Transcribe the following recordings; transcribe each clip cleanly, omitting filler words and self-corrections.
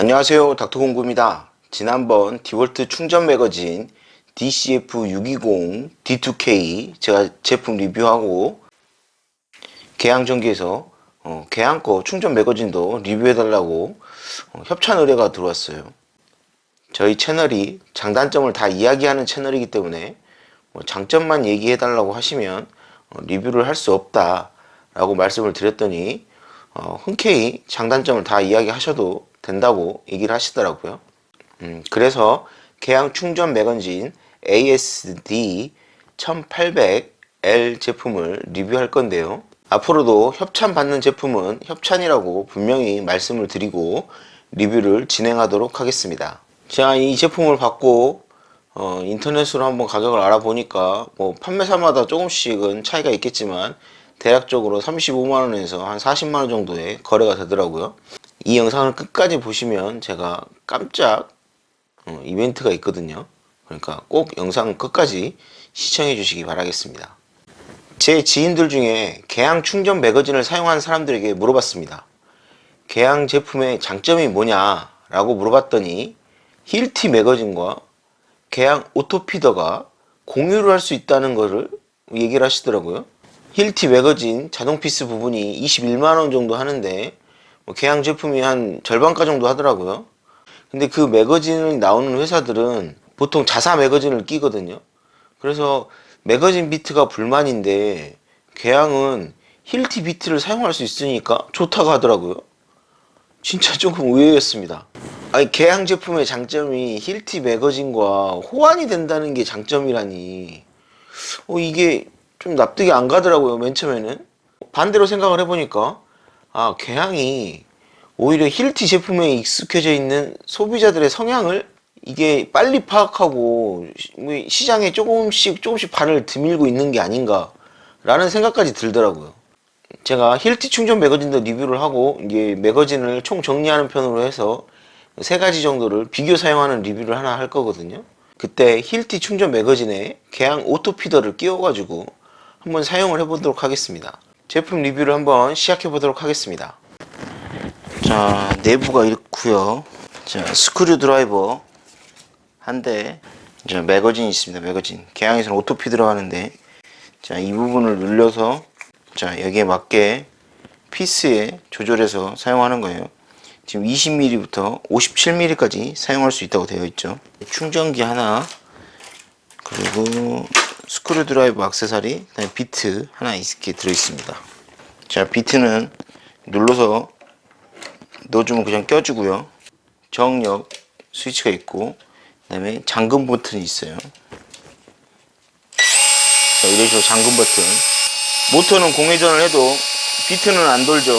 안녕하세요, 닥터공구입니다. 지난번 디월트 충전 매거진 DCF620 D2K 제가 제품 리뷰하고 개양전기에서 개양거 충전 매거진도 리뷰해달라고 협찬 의뢰가 들어왔어요. 저희 채널이 장단점을 다 이야기하는 채널이기 때문에 장점만 얘기해달라고 하시면 리뷰를 할 수 없다 라고 말씀을 드렸더니 흔쾌히 장단점을 다 이야기하셔도 된다고 얘기를 하시더라고요. 그래서 개양 충전 매거진 ASD 1800L 제품을 리뷰할 건데요. 앞으로도 협찬 받는 제품은 협찬이라고 분명히 말씀을 드리고 리뷰를 진행하도록 하겠습니다. 제가 이 제품을 받고 인터넷으로 한번 가격을 알아보니까 판매사마다 조금씩은 차이가 있겠지만 대략적으로 35만원에서 한 40만원 정도의 거래가 되더라고요. 이 영상을 끝까지 보시면 제가 깜짝 이벤트가 있거든요. 그러니까 꼭 영상 끝까지 시청해 주시기 바라겠습니다. 제 지인들 중에 개양 충전 매거진을 사용한 사람들에게 물어봤습니다. 개양 제품의 장점이 뭐냐 라고 물어봤더니 힐티 매거진과 개양 오토피더가 공유를 할 수 있다는 것을 얘기를 하시더라고요. 힐티 매거진 자동 피스 부분이 21만원 정도 하는데 개양 제품이 한 절반가 정도 하더라고요. 근데 그 매거진이 나오는 회사들은 보통 자사 매거진을 끼거든요. 그래서 매거진 비트가 불만인데 개양은 힐티 비트를 사용할 수 있으니까 좋다고 하더라고요. 진짜 조금 의외였습니다. 아니, 개양 제품의 장점이 힐티 매거진과 호환이 된다는 게 장점이라니 이게 좀 납득이 안 가더라고요. 맨 처음에는 반대로 생각을 해보니까 개양이 오히려 힐티 제품에 익숙해져 있는 소비자들의 성향을 이게 빨리 파악하고 시장에 조금씩 발을 드밀고 있는 게 아닌가 라는 생각까지 들더라고요. 제가 힐티 충전 매거진도 리뷰를 하고 이제 매거진을 총 정리하는 편으로 해서 세 가지 정도를 비교 사용하는 리뷰를 하나 할 거거든요. 그때 힐티 충전 매거진에 개양 오토피더를 끼워가지고 한번 사용을 해보도록 하겠습니다. 제품 리뷰를 한번 시작해 보도록 하겠습니다. 자, 내부가 이렇고요. 자, 스크류 드라이버 한 대, 매거진이 있습니다. 매거진. 개양에서는 오토피더라고 하는데, 자, 이 부분을 눌려서 자, 여기에 맞게 피스에 조절해서 사용하는 거예요. 지금 20mm부터 57mm까지 사용할 수 있다고 되어 있죠. 충전기 하나, 그리고 스크류 드라이버 액세서리, 그다음에 비트 하나 이렇게 들어 있습니다. 자, 비트는 눌러서 넣어주면 그냥 껴주고요. 정력 스위치가 있고, 그 다음에 잠금 버튼이 있어요. 자, 이런 식으로 잠금 버튼. 모터는 공회전을 해도 비트는 안 돌죠.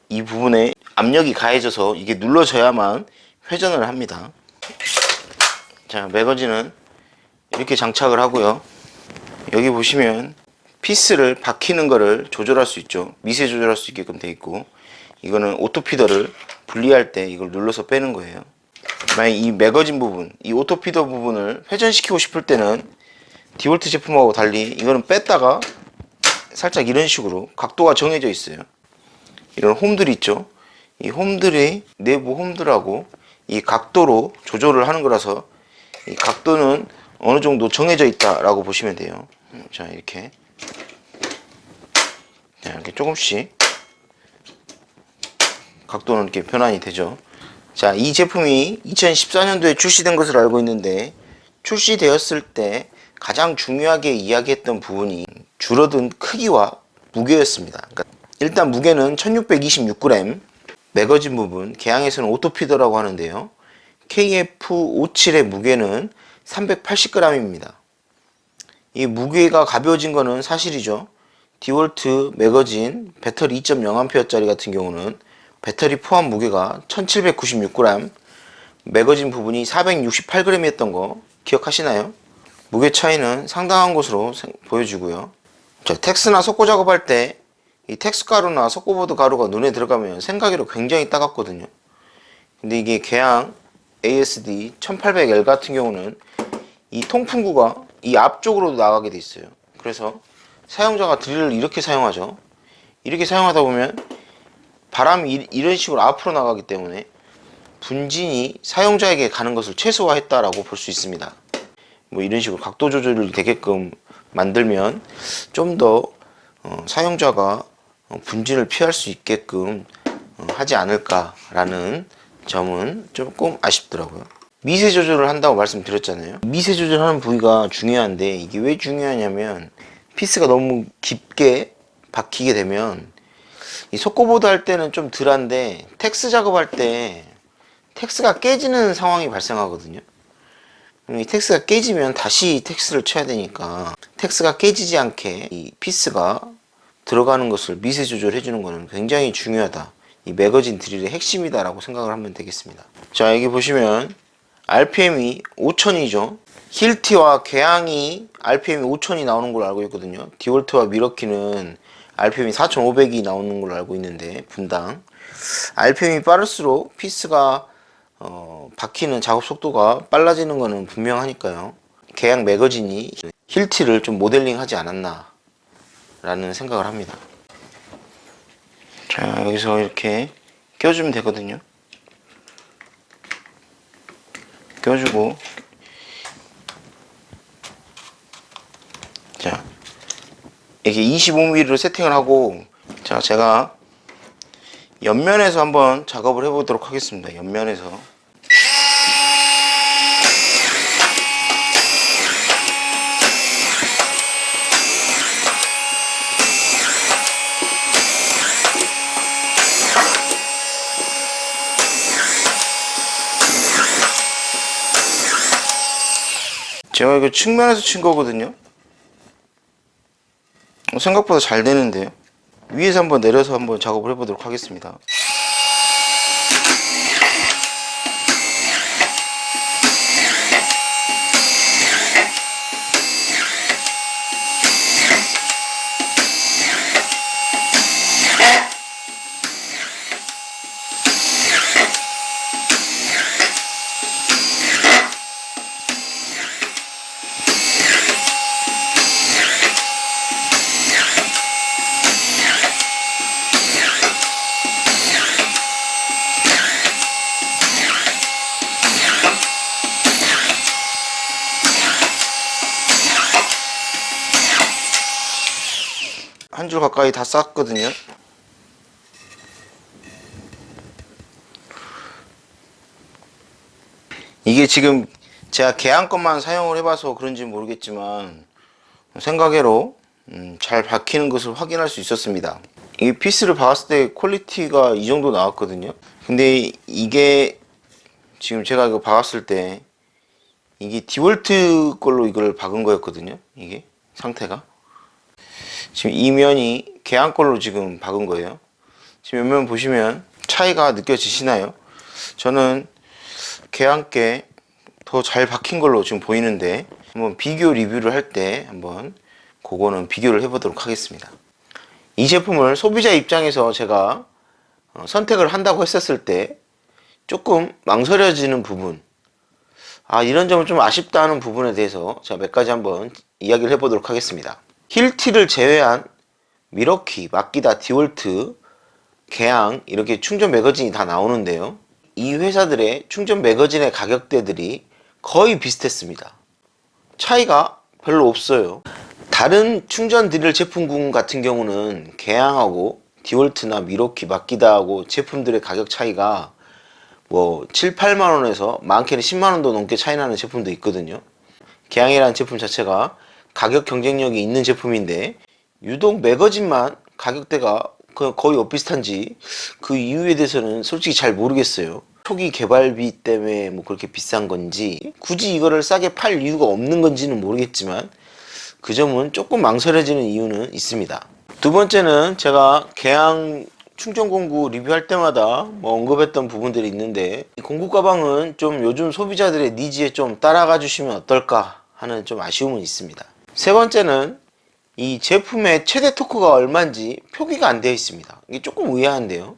이 부분에 압력이 가해져서 이게 눌러져야만 회전을 합니다. 자, 매거진은 이렇게 장착을 하고요. 여기 보시면 피스를 박히는 거를 조절할 수 있죠. 미세 조절할 수 있게끔 되어 있고, 이거는 오토피더를 분리할 때 이걸 눌러서 빼는 거예요. 만약 이 매거진 부분, 이 오토피더 부분을 회전시키고 싶을 때는 디월트 제품하고 달리 이거는 뺐다가 살짝 이런 식으로 각도가 정해져 있어요. 이런 홈들이 있죠. 이 홈들이 내부 홈들하고 이 각도로 조절을 하는 거라서 이 각도는 어느 정도 정해져 있다라고 보시면 돼요. 자, 이렇게. 자, 이렇게 조금씩 각도는 이렇게 변환이 되죠. 자, 이 제품이 2014년도에 출시된 것으로 알고 있는데, 출시되었을 때 가장 중요하게 이야기했던 부분이 줄어든 크기와 무게였습니다. 그러니까 일단 무게는 1626g, 매거진 부분, 개양에서는 오토피더라고 하는데요. KF57의 무게는 380g입니다. 이 무게가 가벼워진 거는 사실이죠. 디월트 매거진 배터리 2.0A짜리 같은 경우는 배터리 포함 무게가 1796g, 매거진 부분이 468g이었던 거 기억하시나요? 무게 차이는 상당한 것으로 보여지고요. 자, 텍스나 속고 작업할 때 이 텍스 가루나 속고보드 가루가 눈에 들어가면 생각외로 굉장히 따갑거든요. 근데 이게 개양 ASD 1800L 같은 경우는 이 통풍구가 이 앞쪽으로도 나가게 돼 있어요. 그래서 사용자가 드릴을 이렇게 사용하죠. 이렇게 사용하다 보면 바람이 이런 식으로 앞으로 나가기 때문에 분진이 사용자에게 가는 것을 최소화했다라고 볼 수 있습니다. 뭐 이런 식으로 각도 조절이 되게끔 만들면 좀 더 사용자가 분진을 피할 수 있게끔 하지 않을까라는 점은 조금 아쉽더라고요. 미세 조절을 한다고 말씀드렸잖아요. 미세 조절하는 부위가 중요한데 이게 왜 중요하냐면 피스가 너무 깊게 박히게 되면 이 속고보드 할 때는 좀 덜한데 텍스 작업할 때 텍스가 깨지는 상황이 발생하거든요. 이 텍스가 깨지면 다시 텍스를 쳐야 되니까 텍스가 깨지지 않게 이 피스가 들어가는 것을 미세 조절해 주는 것은 굉장히 중요하다. 이 매거진 드릴의 핵심이다 라고 생각을 하면 되겠습니다. 자, 여기 보시면 RPM이 5000이죠. 힐티와 개항이 RPM이 5000이 나오는 걸로 알고 있거든요. 디월트와 미러키는 RPM이 4500이 나오는 걸로 알고 있는데 분당 RPM이 빠를수록 피스가 박히는 작업 속도가 빨라지는 것은 분명하니까요. 개항 매거진이 힐티를 좀 모델링 하지 않았나 라는 생각을 합니다. 자, 여기서 이렇게 껴주면 되거든요. 껴주고, 자, 이렇게 25mm로 세팅을 하고, 자, 제가 옆면에서 한번 작업을 해보도록 하겠습니다. 옆면에서. 제가 이거 측면에서 친 거거든요. 생각보다 잘 되는데요. 위에서 한번 내려서 한번 작업을 해보도록 하겠습니다. 한 줄 가까이 다 쌌거든요. 이게 지금 제가 개항 것만 사용을 해봐서 그런지 모르겠지만 생각외로 잘 박히는 것을 확인할 수 있었습니다. 이게 피스를 박았을 때 퀄리티가 이 정도 나왔거든요. 근데 이게 지금 제가 이거 박았을 때 이게 디월트 걸로 이걸 박은 거였거든요. 이게 상태가 지금 이 면이 개항 걸로 지금 박은 거예요. 지금 옆면 보시면 차이가 느껴지시나요? 저는 개항께 더 잘 박힌 걸로 지금 보이는데 한번 비교 리뷰를 할 때 한번 그거는 비교를 해보도록 하겠습니다. 이 제품을 소비자 입장에서 제가 선택을 한다고 했었을 때 조금 망설여지는 부분, 이런 점은 좀 아쉽다 하는 부분에 대해서 제가 몇 가지 한번 이야기를 해보도록 하겠습니다. 힐티를 제외한 미러키, 마키다, 디월트, 개항 이렇게 충전 매거진이 다 나오는데요. 이 회사들의 충전 매거진의 가격대들이 거의 비슷했습니다. 차이가 별로 없어요. 다른 충전 드릴 제품군 같은 경우는 개항하고 디월트나 미러키, 마키다하고 제품들의 가격 차이가 뭐 7, 8만원에서 많게는 10만원도 넘게 차이 나는 제품도 있거든요. 개항이라는 제품 자체가 가격 경쟁력이 있는 제품인데 유독 매거진만 가격대가 거의 비슷한지 그 이유에 대해서는 솔직히 잘 모르겠어요. 초기 개발비 때문에 뭐 그렇게 비싼 건지 굳이 이거를 싸게 팔 이유가 없는 건지는 모르겠지만 그 점은 조금 망설여지는 이유는 있습니다. 두 번째는 제가 개항 충전 공구 리뷰할 때마다 뭐 언급했던 부분들이 있는데 이 공구 가방은 좀 요즘 소비자들의 니즈에 좀 따라가 주시면 어떨까 하는 좀 아쉬움은 있습니다. 세 번째는 이 제품의 최대 토크가 얼마인지 표기가 안 되어 있습니다. 이게 조금 의아한데요.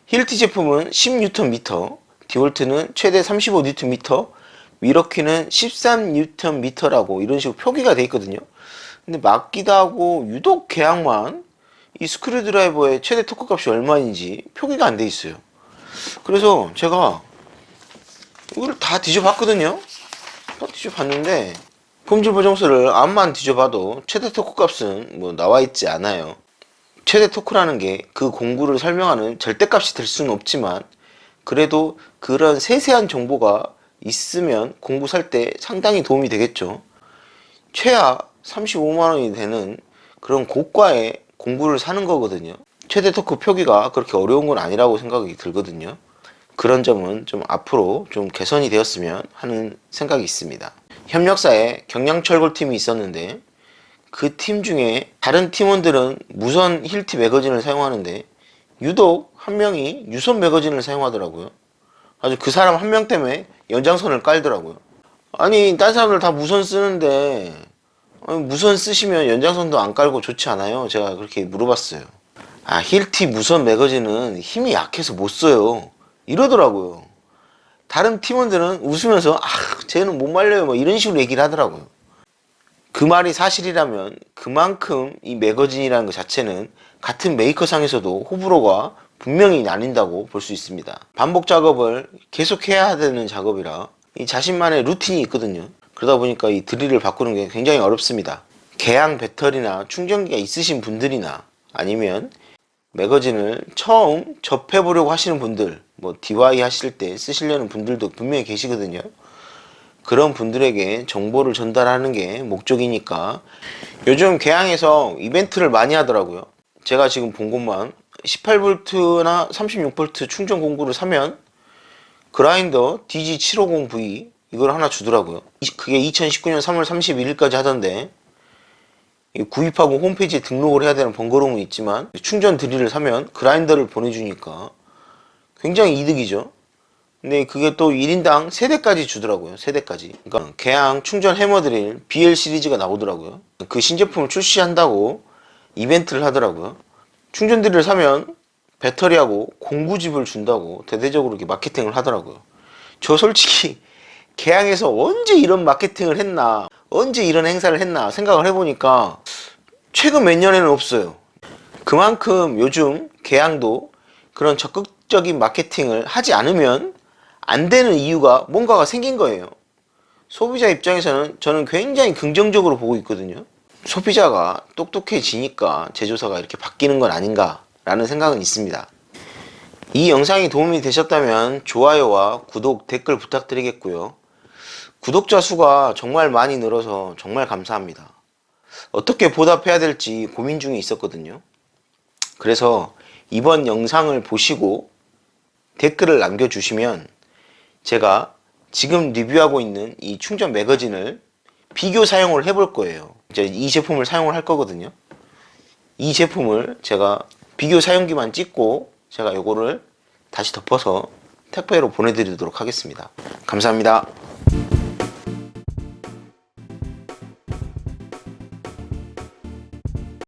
힐티 제품은 10Nm, 디월트는 최대 35Nm, 미러키는 13Nm라고 이런 식으로 표기가 되어 있거든요. 근데 마키다하고 유독 개항만 이 스크류드라이버의 최대 토크 값이 얼마인지 표기가 안 되어 있어요. 그래서 제가 이걸 다 뒤져봤거든요. 다 뒤져봤는데 품질 보정서를 암만 뒤져봐도 최대 토크 값은 뭐 나와있지 않아요. 최대 토크라는 게 그 공구를 설명하는 절대값이 될 수는 없지만 그래도 그런 세세한 정보가 있으면 공구 살 때 상당히 도움이 되겠죠. 최하 35만원이 되는 그런 고가의 공구를 사는 거거든요. 최대 토크 표기가 그렇게 어려운 건 아니라고 생각이 들거든요. 그런 점은 좀 앞으로 좀 개선이 되었으면 하는 생각이 있습니다. 협력사에 경량철골팀이 있었는데 그 팀 중에 다른 팀원들은 무선 힐티 매거진을 사용하는데 유독 한 명이 유선 매거진을 사용하더라고요. 아주 그 사람 한 명 때문에 연장선을 깔더라고요. 아니 딴 사람들 다 무선 쓰는데 무선 쓰시면 연장선도 안 깔고 좋지 않아요? 제가 그렇게 물어봤어요. 아, 힐티 무선 매거진은 힘이 약해서 못 써요 이러더라고요. 다른 팀원들은 웃으면서 쟤는 못 말려요 뭐 이런 식으로 얘기를 하더라고요. 그 말이 사실이라면 그만큼 이 매거진이라는 것 자체는 같은 메이커상에서도 호불호가 분명히 나뉜다고 볼 수 있습니다. 반복 작업을 계속해야 되는 작업이라 이 자신만의 루틴이 있거든요. 그러다 보니까 이 드릴을 바꾸는 게 굉장히 어렵습니다. 개양 배터리나 충전기가 있으신 분들이나 아니면 매거진을 처음 접해보려고 하시는 분들, 뭐 DIY 하실 때 쓰시려는 분들도 분명히 계시거든요. 그런 분들에게 정보를 전달하는 게 목적이니까 요즘 개양에서 이벤트를 많이 하더라고요. 제가 지금 본 것만 18V나 36V 충전 공구를 사면 그라인더 DG750V 이걸 하나 주더라고요. 그게 2019년 3월 31일까지 하던데 구입하고 홈페이지에 등록을 해야 되는 번거로움은 있지만 충전 드릴을 사면 그라인더를 보내주니까 굉장히 이득이죠. 근데 그게 또 1인당 3대까지 주더라고요. 3대까지. 그러니까 개양 충전 해머 드릴 BL 시리즈가 나오더라고요. 그 신제품을 출시한다고 이벤트를 하더라고요. 충전 드릴을 사면 배터리하고 공구집을 준다고 대대적으로 이렇게 마케팅을 하더라고요. 저 솔직히 개양에서 언제 이런 마케팅을 했나, 언제 이런 행사를 했나 생각을 해보니까 최근 몇 년에는 없어요. 그만큼 요즘 개양도 그런 적극적인 마케팅을 하지 않으면 안 되는 이유가 뭔가가 생긴 거예요. 소비자 입장에서는 저는 굉장히 긍정적으로 보고 있거든요. 소비자가 똑똑해지니까 제조사가 이렇게 바뀌는 건 아닌가 라는 생각은 있습니다. 이 영상이 도움이 되셨다면 좋아요와 구독, 댓글 부탁드리겠고요. 구독자 수가 정말 많이 늘어서 정말 감사합니다. 어떻게 보답해야 될지 고민 중에 있었거든요. 그래서 이번 영상을 보시고 댓글을 남겨주시면 제가 지금 리뷰하고 있는 이 충전 매거진을 비교 사용을 해볼 거예요. 이제 이 제품을 사용을 할 거거든요. 이 제품을 제가 비교 사용기만 찍고 제가 요거를 다시 덮어서 택배로 보내드리도록 하겠습니다. 감사합니다.